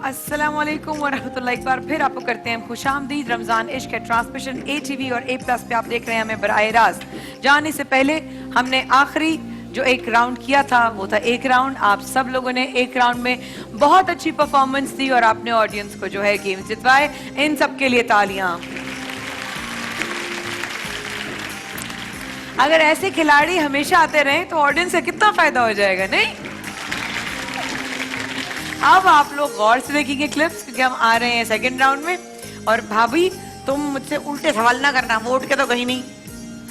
अस्सलामुअलैकुम वरहमतुल्लाह। एक बार फिर आपको करते हैं खुशामदीद। रमजान इश्क है ट्रांसमिशन ATV और A+ पे आप देख रहे हैं हमें बराह रास्त। जाने से पहले हमने आखिरी जो एक राउंड किया था वो था एक राउंड। आप सब लोगों ने एक राउंड में बहुत अच्छी परफॉर्मेंस दी और आपने ऑडियंस को जो है गेम्स जितवाए। इन सब के लिए तालियां। अगर ऐसे खिलाड़ी हमेशा आते रहे तो ऑडियंस का कितना फायदा हो जाएगा, नहीं? अब आप लोग गौर से देखेंगे क्लिप्स, क्योंकि हम आ रहे हैं सेकंड राउंड में। और भाभी तुम मुझसे उल्टे सवाल ना करना, वोट के तो कहीं नहीं।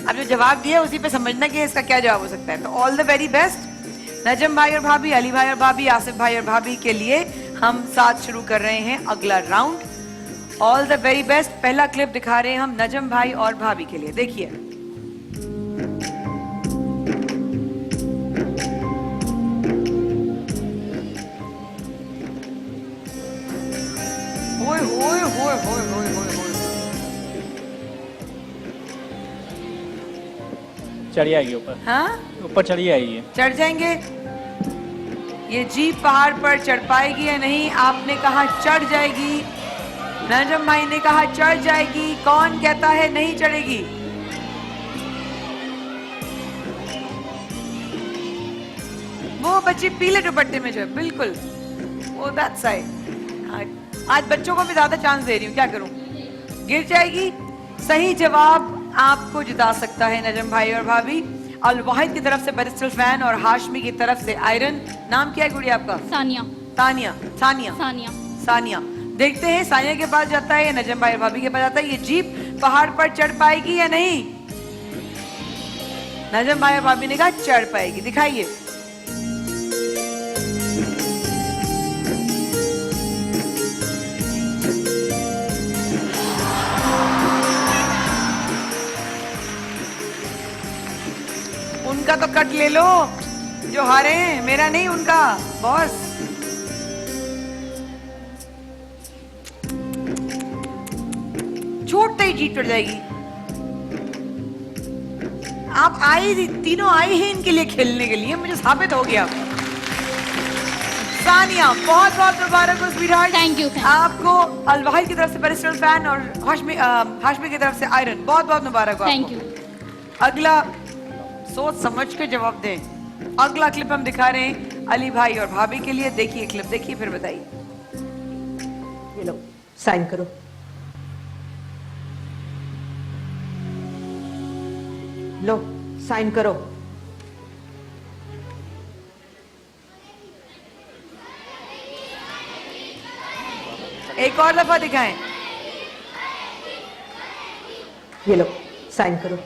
अब जो जवाब दिया उसी पे समझना कि इसका क्या जवाब हो सकता है। तो ऑल द वेरी बेस्ट नजम भाई और भाभी, अली भाई और भाभी, आसिफ भाई और भाभी के लिए हम साथ शुरू कर रहे हैं अगला round. All the very best. पहला क्लिप दिखा रहे हैं हम नजम भाई और भाभी के लिए, देखिए। चढ़ी आएगी ऊपर। हाँ, ऊपर चढ़ी आएगी। चढ़ जाएंगे। ये जीप पहाड़ पर चढ़ पाएगी या नहीं? आपने कहा चढ़ जाएगी, नजम भाई ने कहा चढ़ जाएगी। कौन कहता है नहीं चढ़ेगी? वो बच्ची पीले दुपट्टे में जो है, बिल्कुल वो दैट साइड। आज बच्चों को भी ज्यादा चांस दे रही हूँ, क्या करूं? गिर जाएगी। सही जवाब आपको जिता सकता है नजम भाई और भाभी। अल वाहिद की तरफ से बैरिस्टर फैन और हाशमी की तरफ से आयरन। नाम क्या है गुड़िया आपका? सानिया। तानिया। सानिया। सानिया। सानिया। देखते हैं सानिया के पास जाता है या नजम भाई और भाभी के पास जाता है। ये जीप पहाड़ पर चढ़ पाएगी या नहीं? नजम भाई और भाभी ने कहा चढ़ पाएगी। दिखाइए। उनका तो कट ले लो जो हारे हैं, मेरा नहीं, उनका बॉस। छूटते ही जीत चढ़ जाएगी। आप आई, तीनों आई हैं इनके लिए, खेलने के लिए। मुझे साबित हो गया। सानिया बहुत बहुत मुबारक हो स्वीटहार्ट। Thank you. आपको अल वाहिद की तरफ से बैरिस्टर फैन और हाशमी की तरफ से आयरन, बहुत बहुत मुबारक हो। Thank you. अगला सोच समझ के जवाब दें। अगला क्लिप हम दिखा रहे हैं अली भाई और भाभी के लिए। देखिए क्लिप, देखिए फिर बताइए। ये लो, साइन करो। लो, साइन करो। एक और दफा दिखाएं। ये लो, साइन करो।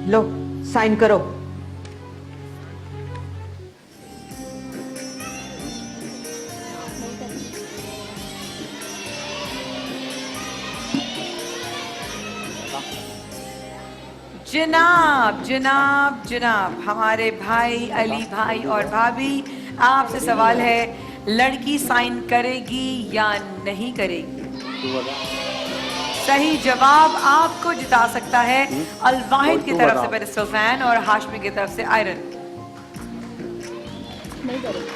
लो, साइन करो। जनाब जनाब जनाब, हमारे भाई अली भाई और भाभी, आपसे सवाल है, लड़की साइन करेगी या नहीं करेगी? सही जवाब आपको जिता सकता है अल वाहिद की तरफ से बैरिस्टर फैन और हाशमी की तरफ से आयरन। नहीं करेगी।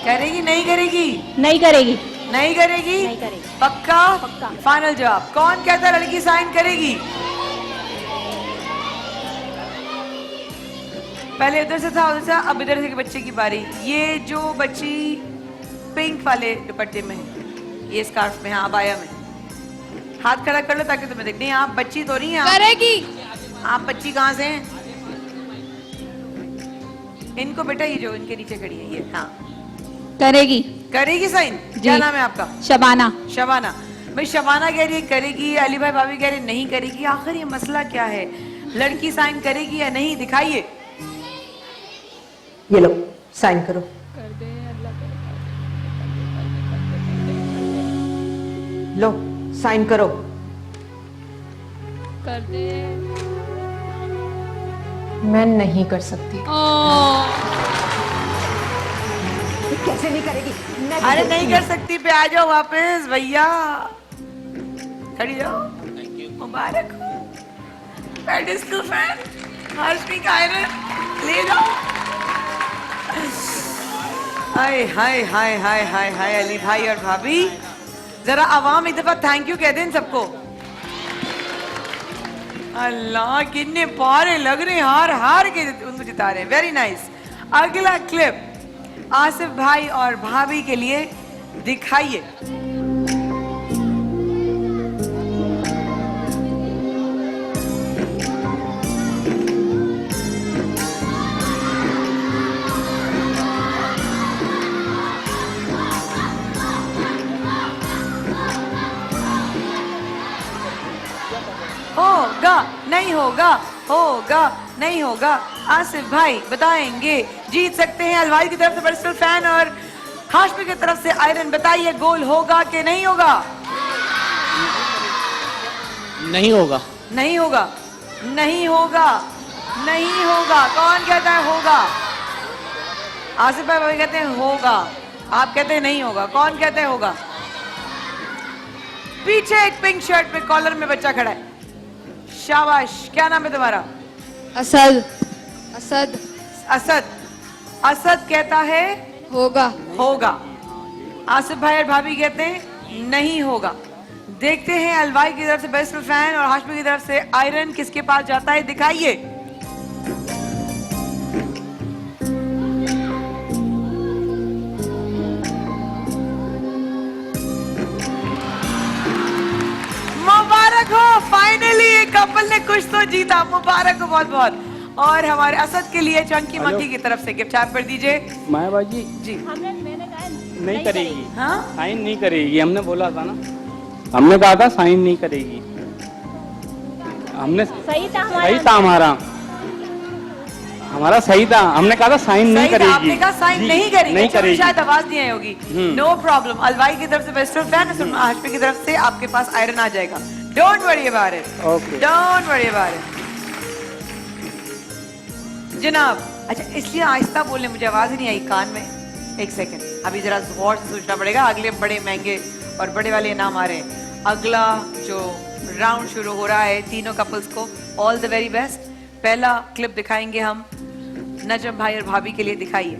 करेगी नहीं करेगी? नहीं करेगी। नहीं करेगी? नहीं करेगी। पक्का? पक्का। फाइनल जवाब। कौन कहता है लड़की साइन करेगी? पहले उधर से था, उधर से, अब इधर से बच्चे की बारी। ये जो बच्ची पिंक वाले दुपट्टे में है, ये स्कार्फ में है, अबाया में, हाथ खड़ा कर लो ताकि तुम्हें दिख। नहीं, आप बच्ची तो नहीं है। करेगी। आप बच्ची कहाँ से हैं? इनको बेटा, ये जो इनके नीचे खड़ी है ये, हाँ करेगी। करेगी साइन। क्या नाम है आपका? शबाना। शबाना। भाई शबाना कह रही है करेगी, अली भाई भाभी कह रहे नहीं करेगी। आखिर ये मसला क्या है? लड़की साइन करेगी या नहीं? दिखाइए। ये लो, साइन करो। लो, साइन करो। कर दे। मैं नहीं कर सकती। कैसे नहीं करेगी? अरे नहीं कर सकती पे आ जाओ वापस भैया, खड़ी जाओ। मुबारक हो बैरिस्टर फैन। हाशमी का आयरन ले जाओ। हाय हाय हाय हाय हाय हाय अली भाई और भाभी, जरा आवाम एक दफा थैंक यू कह दें सबको। अल्लाह कितने पारे लग रहे हैं, हार हार के उनको जिता रहे हैं। Very nice. अगला क्लिप आसिफ भाई और भाभी के लिए दिखाइए। होगा नहीं होगा, होगा नहीं होगा। आसिफ भाई बताएंगे। जीत सकते हैं अलवाई की तरफ से पर्सनल फैन और हाशमी की तरफ से आयरन। बताइए गोल होगा कि नहीं होगा? नहीं होगा। नहीं होगा, नहीं होगा, नहीं होगा। कौन कहता है होगा? आसिफ भाई कहते हैं होगा, आप कहते हैं नहीं होगा। कौन कहते हैं होगा? पीछे एक पिंक शर्ट में कॉलर में बच्चा खड़ा है। शाबाश। क्या नाम है तुम्हारा? असद। असद। असद। असद कहता है होगा। होगा। आसिफ भाई और भाभी कहते हैं नहीं होगा। देखते हैं अलवाई की तरफ से बेस्ट फैन और हाशमी की तरफ से आयरन किसके पास जाता है, दिखाइए। मुबारक हो, फाइनली एक कपल ने कुछ तो जीता। मुबारक हो बहुत बहुत। और हमारे असद के लिए चंकी मंकी की तरफ से गिफ्ट आप कर दीजिए। माया बाजी जी। नहीं करेगी। हाँ साइन नहीं करेगी, हमने बोला था ना, हमने कहा था साइन नहीं करेगी। हमने सही था हमारा सही था। हमने कहा था साइन नहीं करेगी। आपने कहा साइन नहीं करेगी। नहीं करेगी। शायद आवाज नहीं आई होगी। No problem. अलवाई की तरफ से बेस्ट फैन, हाशमी की तरफ से आपके पास आयरन आ जाएगा। Don't worry about it. Okay. Don't worry about it जनाब। अच्छा इसलिए आहिस्ता बोलने, मुझे आवाज ही नहीं आई कान में। एक सेकंड, अभी जरा गौर से सोचना पड़ेगा। अगले बड़े महंगे और बड़े वाले इनाम आ रहे हैं। अगला जो राउंड शुरू हो रहा है, तीनों कपल्स को ऑल द वेरी बेस्ट। पहला क्लिप दिखाएंगे हम नजम भाई और भाभी के लिए। दिखाइए।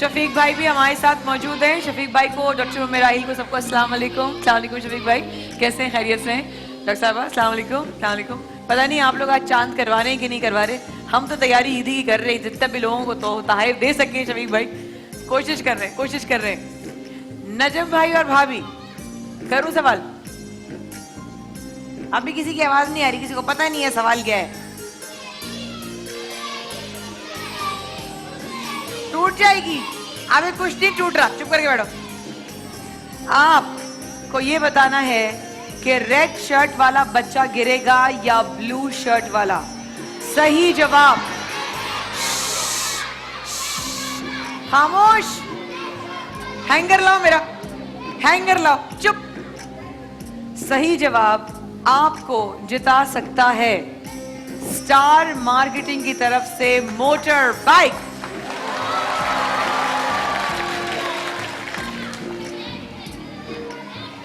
शफीक भाई भी हमारे साथ मौजूद हैं। शफीक भाई को, डॉक्टर उमेराहिल को, सबको अस्सलाम वालेकुम। अस्सलाम वालेकुम शफीक भाई, कैसे हैं? खैरियत से हैं? डॉक्टर साहब अस्सलाम वालेकुम। अस्सलाम वालेकुम। पता नहीं आप लोग आज चांद करवा रहे हैं कि नहीं करवा रहे। हम तो तैयारी ईदी की कर रहे हैं, जितने भी लोगों को तो तोहफे दे सके। शफीक भाई कोशिश कर रहे हैं, कोशिश कर रहे हैं। नजम भाई और भाभी, करूं सवाल? अभी किसी की आवाज नहीं आ रही, किसी को पता नहीं है सवाल क्या है। टूट जाएगी। अबे कुछ नहीं टूट रहा, चुप करके बैठो। आपको ये बताना है कि रेड शर्ट वाला बच्चा गिरेगा या ब्लू शर्ट वाला। सही जवाब। खामोश। हैंगर लाओ, मेरा हैंगर लाओ। चुप। सही जवाब आपको जिता सकता है स्टार मार्केटिंग की तरफ से मोटर बाइक।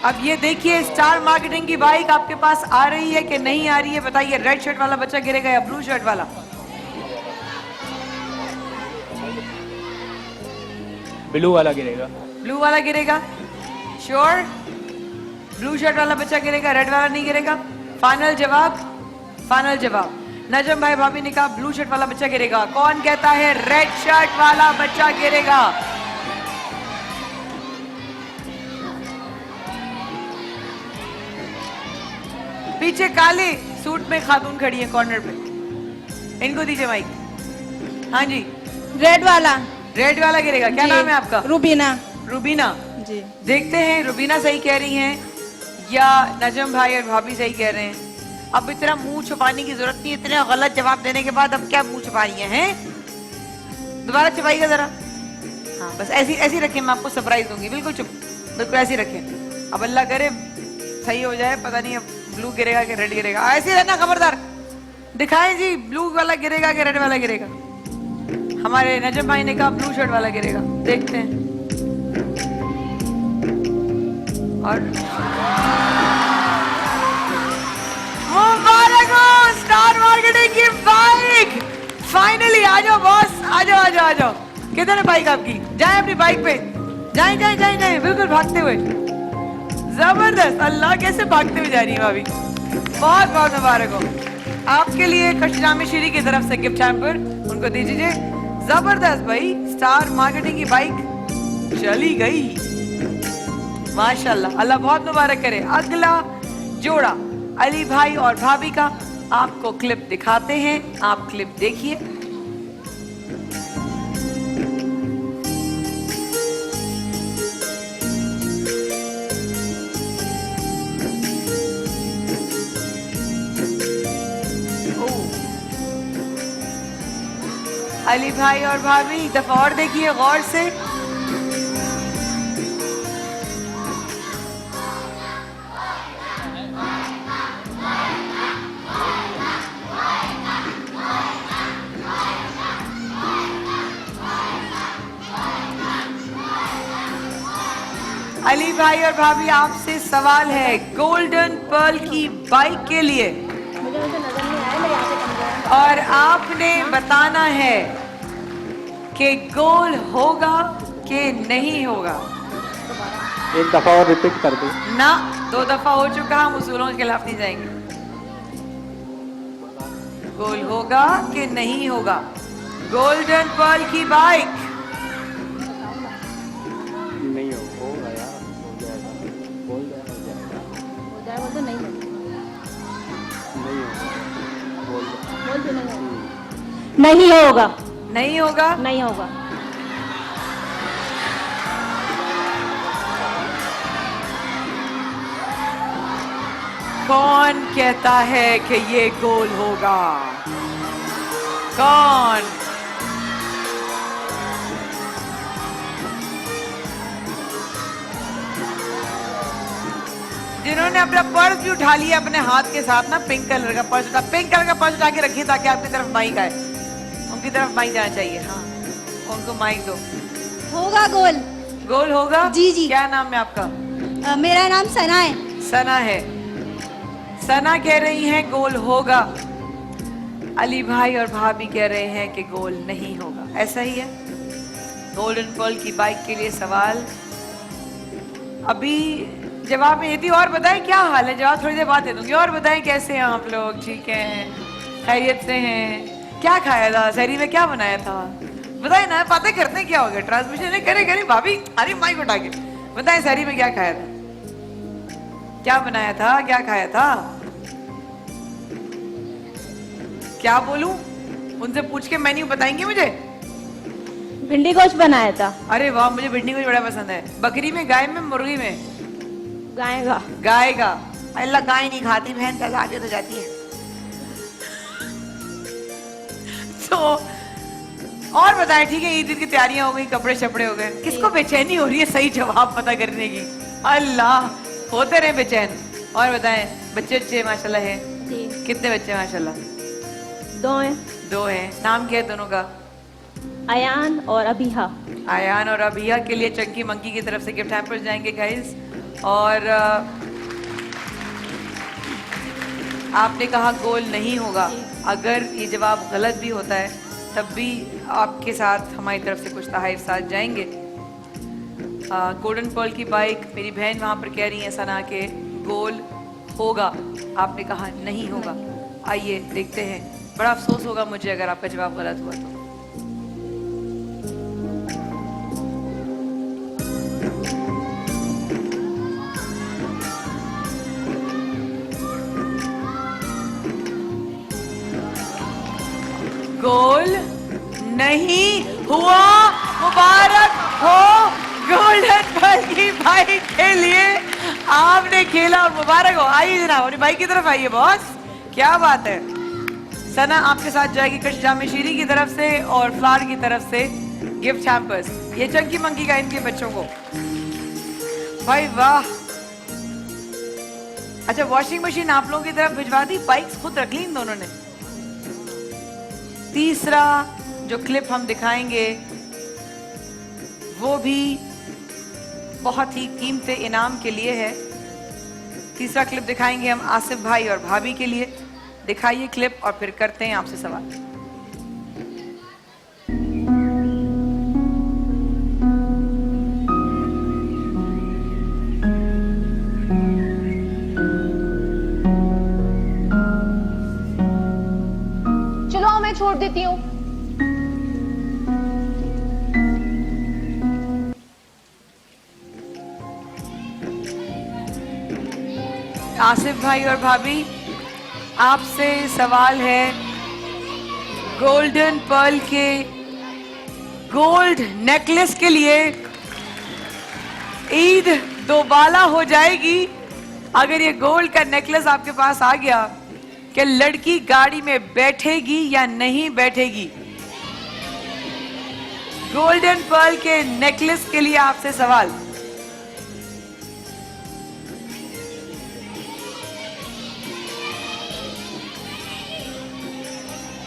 अब ये देखिए, स्टार मार्केटिंग की बाइक आपके पास आ रही है कि नहीं आ रही है, बताइए। रेड शर्ट वाला बच्चा गिरेगा या ब्लू शर्ट वाला? ब्लू वाला गिरेगा। ब्लू वाला गिरेगा? श्योर? ब्लू शर्ट वाला बच्चा गिरेगा, रेड वाला नहीं गिरेगा? फाइनल जवाब? फाइनल जवाब। नजम भाई भाभी ने कहा ब्लू शर्ट वाला बच्चा गिरेगा। कौन कहता है रेड शर्ट वाला बच्चा गिरेगा? पीछे काले सूट में खातून खड़ी है कॉर्नर पे, इनको दीजिए माइक। हाँ जी। रेड वाला। रेड वाला गिरेगा। क्या नाम है आपका? रूबीना। रूबीना जी। देखते हैं रूबीना सही कह रही हैं या नजम भाई और भाभी सही कह रहे हैं। अब इतना मुंह छुपाने की जरूरत नहीं, इतने गलत जवाब देने के बाद अब क्या मुंह छुपा रही हैं? दोबारा छुपाइएगा जरा। हाँ बस ऐसी ऐसी रखिए, मैं आपको सरप्राइज दूंगी। बिल्कुल चुप। बिल्कुल ऐसे ही रखें। अब अल्लाह करे सही हो जाए, पता नहीं अब ब्लू गिरेगा कि रेड गिरेगा। ऐसे ही रहना, खबरदार। दिखाएं जी, ब्लू वाला गिरेगा कि रेड वाला गिरेगा। हमारे नजम भाई ने कहा ब्लू शर्ट वाला गिरेगा, देखते हैं। और मुबारक हो स्टार मार्केटिंग की बाइक। फाइनली आ जाओ बॉस, आ जाओ आ जाओ आ जाओ। किधर है बाइक आपकी? जाए अपनी बाइक पे, जाए जाए जाए जाए, बिल्कुल भागते हुए। जबरदस्त, अल्लाह कैसे भागते हुए जा रही है भाभी। बहुत बहुत मुबारक हो आपके लिए। खुशनामी शीरी की तरफ से गिफ्ट हैम्पर उनको दे दीजिए। जबरदस्त भाई, स्टार मार्केटिंग की बाइक चली गई, माशाल्लाह। अल्लाह बहुत मुबारक करे। अगला जोड़ा अली भाई और भाभी का, आपको क्लिप दिखाते हैं, आप क्लिप देखिए। अली भाई और भाभी एक दफा और देखिए गौर से। अली भाई और भाभी आपसे सवाल है गोल्डन पर्ल की बाइक के लिए, और आपने बताना है कि गोल होगा कि नहीं होगा। एक दफा और रिपीट कर दो ना, 2 दफा हो चुका, हम उसूलों के खिलाफ नहीं जाएंगे। गोल होगा कि नहीं होगा गोल्डन पर्ल की बाइक? नहीं होगा यार, हो जाएगा, बोल जाएगा, हो जाएगा तो नहीं होगा। नहीं होगा, बोल बोल दो नहीं होगा। नहीं होगा। नहीं होगा। कौन कहता है कि ये गोल होगा? कौन? जिन्होंने अपना पर्स भी उठा लिया अपने हाथ के साथ ना, पिंक कलर का पर्स उठा, पिंक कलर का पर्स उठा के रखिए ताकि आपकी तरफ माइक आए। उनकी तरफ माइक जाना चाहिए। हाँ, उनको माइक दो। होगा गोल। गोल होगा? जी जी। क्या नाम है आपका? मेरा नाम सना है। सना है। सना कह रही हैं गोल होगा, अली भाई और भाभी कह रहे हैं कि गोल नहीं होगा। ऐसा ही है। गोल्डन पर्ल की बाइक के लिए सवाल अभी जवाब में थी। और बताएं क्या हाल है? जवाब थोड़ी देर बाद दे दूंगी। और बताएं कैसे हैं आप लोग? ठीक हैं, खैरियत से हैं? क्या खाया था सहरी में? क्या बनाया था? बताएं ना, बातें करते क्या हो गया? ट्रांसमिशन करे करे भाभी, अरे माइक उठा के बताएं सहरी में क्या खाया था, क्या बनाया था, क्या खाया था? क्या बोलूं? उनसे पूछ के मेन्यू बताएंगे मुझे? भिंडी गोश्त बनाया था। अरे वाह, मुझे भिंडी गोश्त बड़ा पसंद है। बकरी में, गाय में, मुर्गी में? गाय का। गाय का। अल्लाह गाय नहीं खाती, बहन का आगे तो जाती है। तो और बताएं, ठीक है, ईद की तैयारियां हो गई, कपड़े शपड़े हो गए, किसको बेचैनी हो रही है सही जवाब पता करने की? अल्लाह, होते रहे बेचैन। और बताएं, बच्चे बच्चे माशाल्लाह है? कितने बच्चे माशाल्लाह? 2 हैं। 2 हैं। नाम क्या है दोनों का? अयान और अबीहा। आयान और अबिया के लिए चंकी मंकी की तरफ से गिफ्ट हैम्पर्स जाएंगे गाइस। और आपने कहा गोल नहीं होगा। अगर ये जवाब गलत भी होता है तब भी आपके साथ हमारी तरफ से कुछ तोहफे साथ जाएंगे। गोल्डन पर्ल की बाइक मेरी बहन वहाँ पर कह रही है सना के गोल होगा, आपने कहा नहीं होगा। आइए देखते हैं, बड़ा अफसोस होगा मुझे अगर आपका जवाब गलत हुआ तो। गोल नहीं हुआ। मुबारक हो गोल्डन पर्ल की बाइक के लिए, आपने खेला और मुबारक हो। आइए जनाब अपनी बाइक की तरफ आइए बॉस, क्या बात है। सना आपके साथ जाएगी कश जामे शीरी की तरफ से और फ्लावर की तरफ से गिफ्ट हैम्पर्स। ये चंकी मंकी का इनके बच्चों को भाई वाह। अच्छा, वॉशिंग मशीन आप लोगों की तरफ भिजवा दी, बाइक्स खुद रख ली इन दोनों ने। तीसरा जो क्लिप हम दिखाएंगे वो भी बहुत ही कीमती इनाम के लिए है। तीसरा क्लिप दिखाएंगे हम आसिफ भाई और भाभी के लिए। दिखाइए क्लिप और फिर करते हैं आपसे सवाल। चलो मैं छोड़ देती हूँ। आसिफ भाई और भाभी, आपसे सवाल है गोल्डन पर्ल के गोल्ड नेकलेस के लिए। ईद दोबाला हो जाएगी अगर ये गोल्ड का नेकलेस आपके पास आ गया कि लड़की गाड़ी में बैठेगी या नहीं बैठेगी। गोल्डन पर्ल के नेकलेस के लिए आपसे सवाल।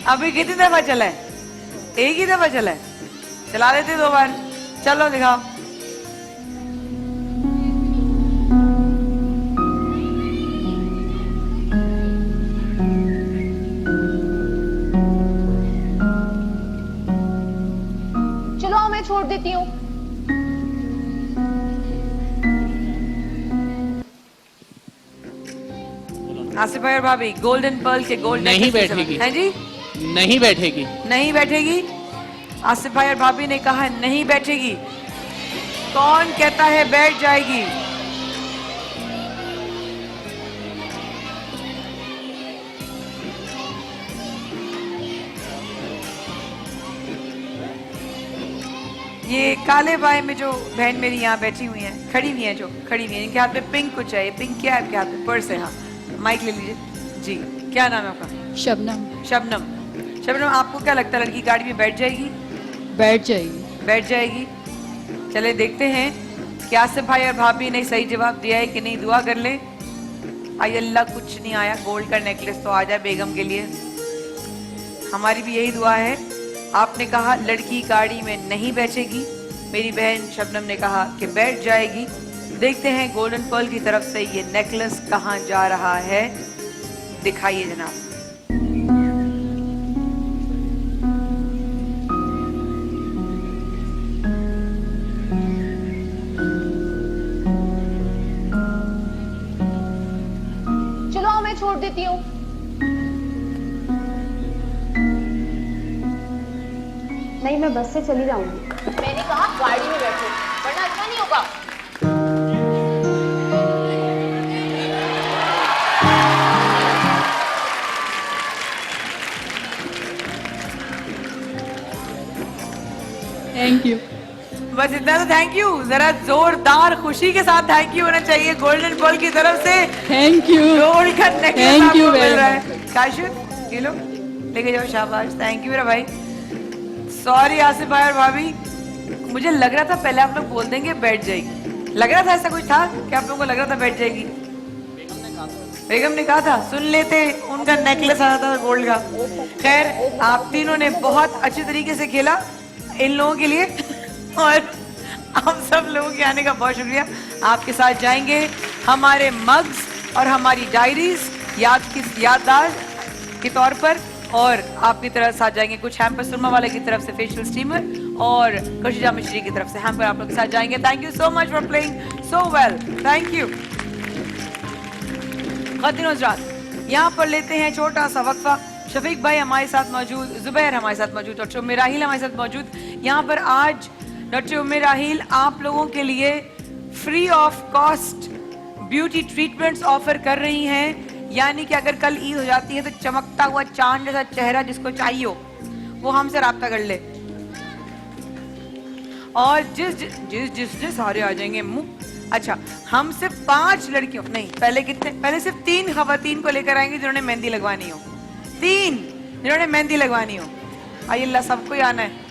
अभी कितनी दफा चला है? एक ही दफा चला है। चला लेते 2 बार। चलो दिखाओ। चलो मैं छोड़ देती हूँ। आसिफ भाई और भाभी, गोल्डन पर्ल के गोल्ड नहीं बैठेगी। है जी? नहीं बैठेगी। नहीं बैठेगी। आसिफ भाई और भाभी ने कहा नहीं बैठेगी। कौन कहता है बैठ जाएगी? ये काले बाय में जो बहन मेरी यहाँ बैठी हुई है, खड़ी हुई है, जो खड़ी हुई है, इनके हाथ में पिंक कुछ है। ये पिंक क्या है आपके हाथ में? पर्स है। हाँ, माइक ले लीजिए जी। क्या नाम है आपका? शबनम। शबनम। शबनम, आपको क्या लगता है लड़की गाड़ी में बैठ जाएगी? बैठ जाएगी। बैठ जाएगी। चले देखते हैं कि आसिफ भाई और भाभी ने सही जवाब दिया है कि नहीं। दुआ कर ले। आई अल्लाह कुछ नहीं आया, गोल्ड का नेकलेस तो आ जाए बेगम के लिए। हमारी भी यही दुआ है। आपने कहा लड़की गाड़ी में नहीं बैठेगी, मेरी बहन शबनम ने कहा कि बैठ जाएगी। देखते हैं गोल्डन पर्ल की तरफ से ये नेकलेस कहाँ जा रहा है। दिखाइए जनाब। चलो मैं छोड़ देती हूँ। नहीं, मैं बस से चली जाऊंगी। मैंने कहा गाड़ी में बैठो, वरना अच्छा नहीं होगा। Thank you. बस इतना तो थैंक यू। जरा जोरदार खुशी के साथ थैंक यू होना चाहिए गोल्डन पर्ल की तरफ से। Thank you. गोल्ड का नेकलेस Thank you आपको मिल very रहा है। काशिफ, ये लो, लेके जाओ। शाबाश, थैंक यू मेरा भाई। सॉरी आसिफ भाई और भाभी, मुझे लग रहा था पहले आप लोग बोल देंगे बैठ जाएगी। लग रहा था ऐसा कुछ था कि आप लोगों को लग रहा था बैठ जाएगी? बेगम ने कहा था। सुन लेते, उनका नेकलेस आया था गोल्ड का। खैर, आप तीनों ने बहुत अच्छे तरीके से खेला इन लोगों के लिए, और आप सब लोगों के आने का बहुत शुक्रिया। आपके साथ जाएंगे हमारे मग्स और हमारी डायरीज याददाश्त के तौर पर, और आपकी तरफ साथ जाएंगे कुछ हैम्पर सुरमा वाले की तरफ से फेशियल स्टीमर, और कशिजा मिश्री की तरफ से हैम्पर आप लोग के साथ जाएंगे। Thank you so much for playing so well. Thank you. ख़वातीन हज़रात, यहाँ पर लेते हैं छोटा सा वक्फा। शफीक भाई हमारे साथ मौजूद, जुबैर हमारे साथ मौजूद, डॉक्टर उम्मे राहील हमारे साथ मौजूद। यहाँ पर आज डॉक्टर उम्मे राहील आप लोगों के लिए free of cost beauty treatments offer कर रही हैं। यानी कि अगर कल ईद हो जाती है तो चमकता हुआ चांद जैसा चेहरा जिसको चाहिए हो वो हमसे राब्ता कर ले, और जिस सारे आ जाएंगे मुंह। अच्छा, हम सिर्फ 5 लड़कियों, नहीं पहले कितने, पहले सिर्फ 3 खवातीन को लेकर आएंगे जिन्होंने मेहंदी लगवानी हो। 3 जिन्होंने मेहंदी लगवानी हो। आइए अल्लाह सबको ही आना है।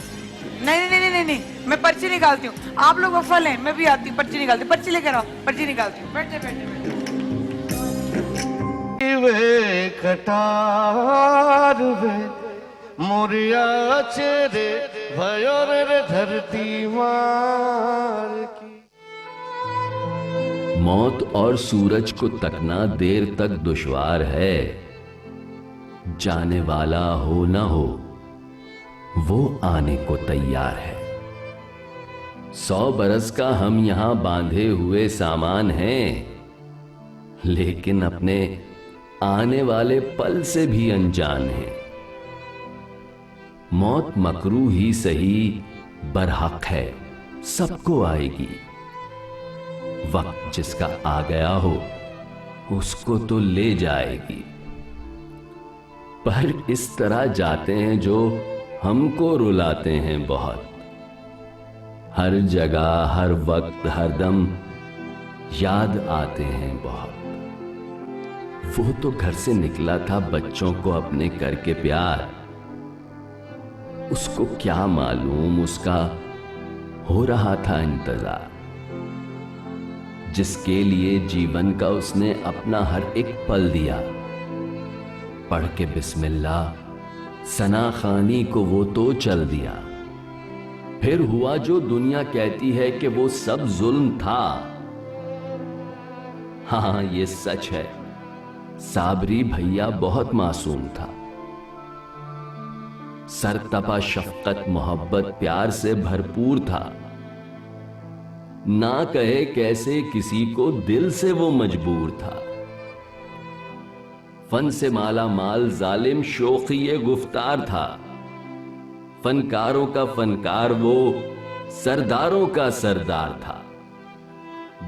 नहीं नहीं नहीं नहीं नहीं, मैं पर्ची निकालती हूँ। आप लोग अफल हैं, मैं भी आती हूँ, पर्ची निकालती हूँ। पर्ची लेकर आओ, पर्ची निकालती हूँ। बैठे बैठे वे कटार वे मोरिया चेरे भयोर रे धरती मार की। मौत और सूरज को तकना देर तक दुश्वार है, जाने वाला हो ना हो वो आने को तैयार है। 100 बरस का हम यहां बांधे हुए सामान हैं, लेकिन अपने आने वाले पल से भी अनजान हैं। मौत मकरू ही सही बरहक है, सबको आएगी। वक्त जिसका आ गया हो उसको तो ले जाएगी, पर इस तरह जाते हैं जो हमको रुलाते हैं बहुत। हर जगह हर वक्त हर दम याद आते हैं बहुत। वो तो घर से निकला था बच्चों को अपने करके प्यार, उसको क्या मालूम उसका हो रहा था इंतजार। जिसके लिए जीवन का उसने अपना हर एक पल दिया, पढ़ के बिस्मिल्लाह सना खानी को वो तो चल दिया। फिर हुआ जो दुनिया कहती है कि वो सब जुल्म था। हाँ ये सच है, साबरी भैया बहुत मासूम था। सरतपा शफकत मोहब्बत प्यार से भरपूर था। ना कहे कैसे किसी को दिल से वो मजबूर था। फन से माला माल जालिम शोखिए गुफ्तार था। फनकारों का फनकार वो सरदारों का सरदार था।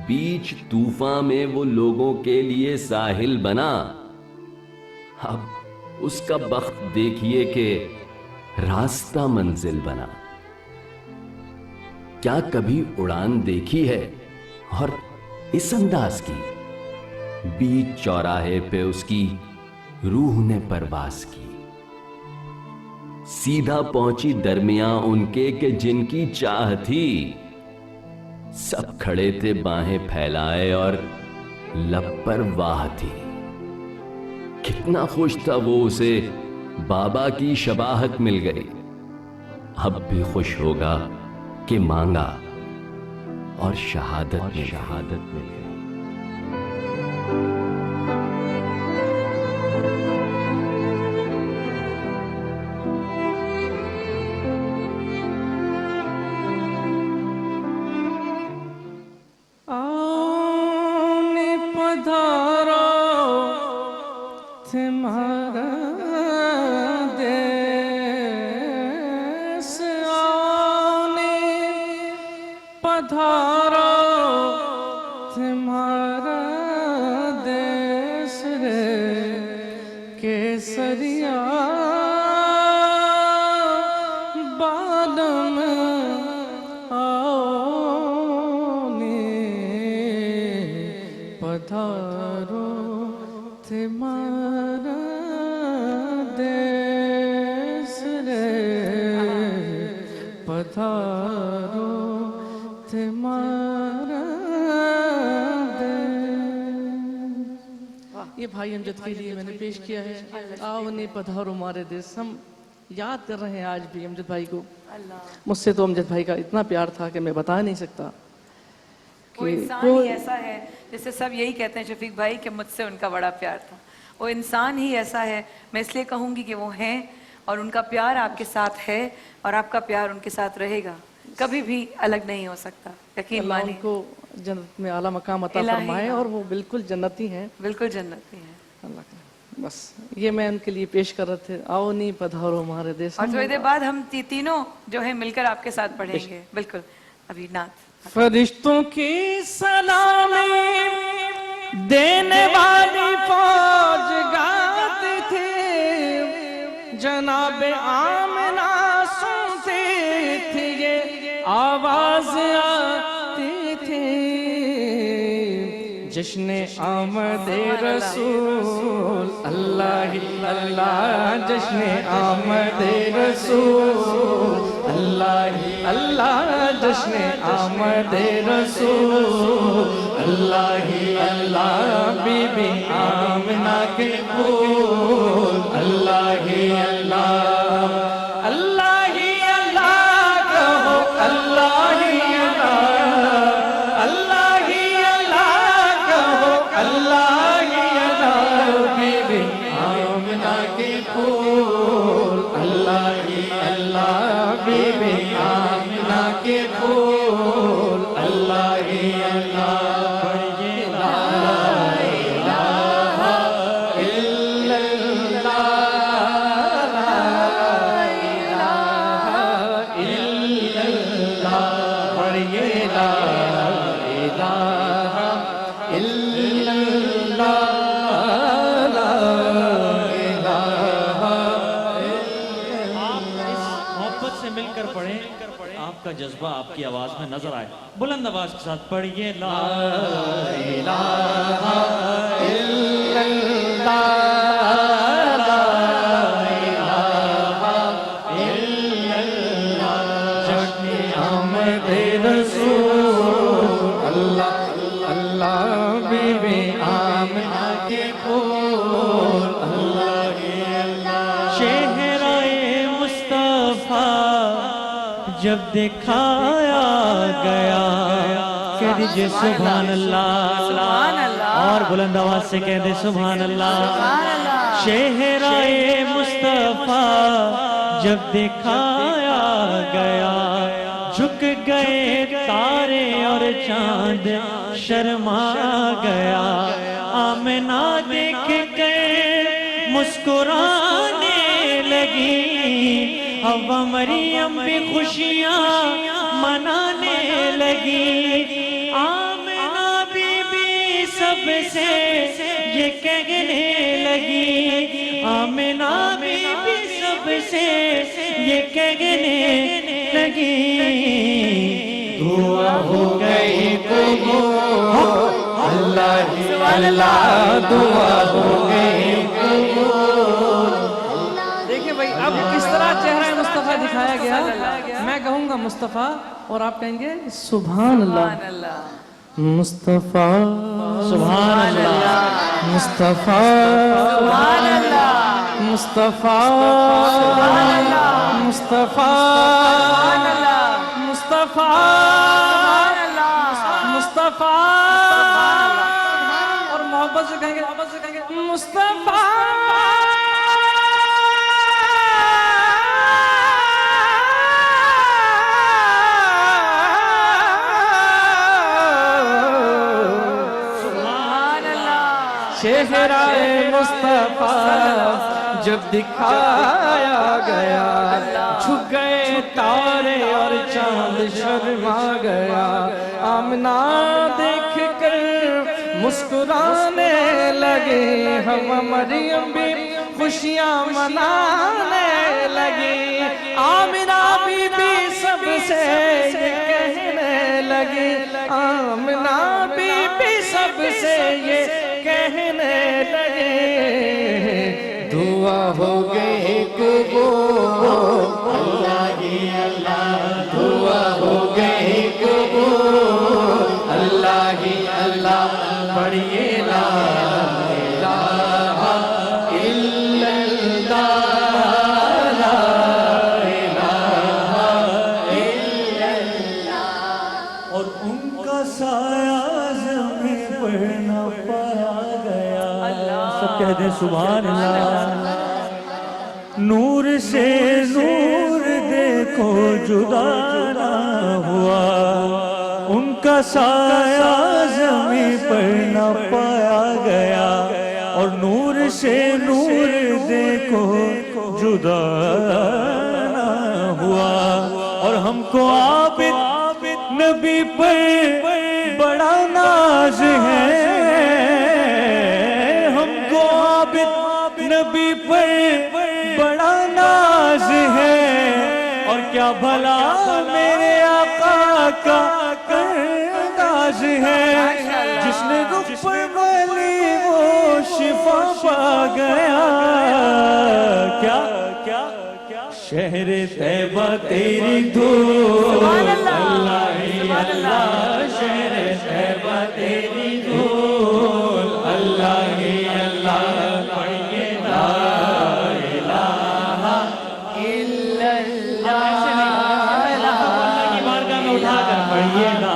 बीच तूफान में वो लोगों के लिए साहिल बना। अब उसका बख्त देखिए कि रास्ता मंजिल बना। क्या कभी उड़ान देखी है और इस अंदाज की? बीच चौराहे पे उसकी रूह ने परवास की। सीधा पहुंची दरमियां उनके के जिनकी चाह थी। सब खड़े थे बाहें फैलाए और लब पर वाह थी। कितना खुश था वो, उसे बाबा की शबाहत मिल गई। अब भी खुश होगा कि मांगा और शहादत मिल गई। ये भाई अमजद के लिए मैंने पेश किया है। आओ ने पधारो मारे देश। हम याद कर रहे हैं आज भी अमजद भाई को। मुझसे तो अमजद भाई का इतना प्यार था कि मैं बता नहीं सकता। वो इंसान ही ऐसा है, जैसे सब यही कहते हैं शफीक भाई कि मुझसे उनका बड़ा प्यार था। वो इंसान ही ऐसा है, मैं इसलिए कहूँगी कि वो हैं और उनका प्यार आपके साथ है और आपका प्यार उनके साथ रहेगा, कभी भी अलग नहीं हो सकता। यकीन मानिए। उनको जन्नत में आला मकाम अता फरमाए और वो बिल्कुल जन्नती हैं। बिल्कुल जन्नती हैं। अल्लाह का बस ये मैं उनके लिए पेश कर रहे थे। आओ नहीं पधारो हमारे देश। और थोड़ी देर बाद हम तीनों जो है मिलकर आपके साथ पढ़ेंगे। बिल्कुल। अभी नात। फरिश्तों की सलामी देने वाली फौज गाती थी, जनाब आमना सुनती थी, ये आवाज आती थी। जश्न आमदे रसूल अल्लाह ही अल्लाह, जश्न आमदे रसूल अल्लाह ही अल्लाह जश्न आमद रसूल अल्लाह ही अल्लाह बीबी आमना के फूल अल्लाह ही अल्लाह अल्लाह ही अल्लाह कहो अल्लाह ही अल्लाह अल्लाह ही अल्लाह कहो अल्लाह ही अल्लाह बीबी आमना के फूल अल्लाह ही अल्लाह बीबी आमना के फूल अल्लाह ही अल्लाह आपका जज्बा आपकी आवाज में नजर आए बुलंद आवाज के साथ पढ़िए ला इलाहा इल्लल्लाह ला इलाहा इल्लल्लाह जश्न आमद रसूल अल्लाह अल्लाह बीबी आमना के फूल अल्लाह के अल्लाह शहराए मुस्तफा जब दिखाया गया कह दीजिए सुभान अल्लाह और बुलंद आवाज से कह दे सुभान अल्लाह शहराए मुस्तफा जब दिखाया गया झुक गए तारे और चांद शर्मा गया आमना देख कर मुस्कुराने लगी हवा मरियम भी खुशियाँ मनाने लगी आमना बीबी सबसे ये कहने लगी आमना बीबी सबसे ये कहने लगी दुआ हो गई कबूल अल्लाह ही अल्लाह दुआ हो गई कबूल। देखिए भाई अब किस तरह चेहरा मुस्तफा दिखाया गया मैं कहूंगा मुस्तफा और आप कहेंगे सुभान अल्लाह मुस्तफा सुभान अल्लाह मुस्तफा सुभान अल्लाह मुस्तफा सुभान अल्लाह मुस्तफा सुभान अल्लाह मुस्तफा सुभान अल्लाह मुस्तफा और मोहब्बत से कहेंगे मुस्तफा चेहराए मुस्तफा जब दिखाया गया झुक गए तारे और चांद शर्मा गया आमना देख कर मुस्कुराने लगे हम मरियम भी खुशियाँ मनाने लगी आमना बीबी सबसे ये कहने लगी आमना बीबी सबसे ये कहने लगे दुआ हो गई कबूल अल्लाह ही अल्लाह दुआ हो गई कबूल अल्लाह ही अल्लाह पढ़िए ला इलाहा इल्लल्लाह ला इलाहा इल्लल्लाह और उनका साया ज़मीन पर न पाया गया सब कह दे सुभान अल्लाह नूर से नूर देखो जुदा ना हुआ उनका साया ज़मीन पर न पाया गया और नूर से नूर देखो जुदा ना हुआ और हमको आबिद नबी पर बड़ा नाज है हमको आबिद नबी पर बड़ा नाज है और क्या भला मेरे आका का अंदाज है जिसने रुख पर बोली वो शिफा पा गया क्या क्या क्या शहर तैबा तेरी धूल, अल्लाह ही अल्लाह, शहर तैबा तेरी धूल, अल्लाह ही अल्लाह, पढ़िए ला इलाहा इल्लल्लाह, अल्लाह की बारगाह में उठाकर पढ़िए ला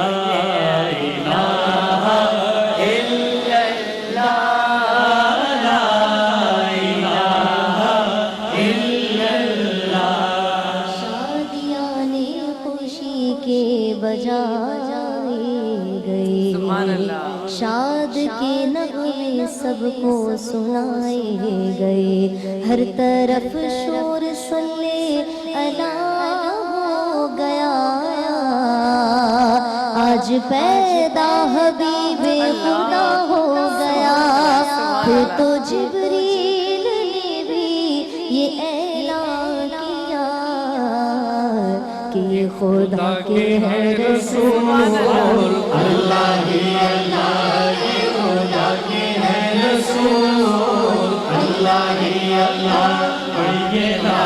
इलाहा इल्लल्लाह, ला इलाहा इल्लल्लाह। शादियाँ ने खुशी के बजाए गए, शाद के नगमे सबको सुनाए गए, हर तरफ शोर सल्ले अला हो गया, आज पैदा हबीबे खुदा हो गया। फिर तो जिब्रील ने भी ये ऐलान किया कि ये खुदा के हैं रसूल, अल्लाह ही अल्लाह, ये खुदा के हैं रसूल, अल्लाह ही अल्लाह, पढ़िए ला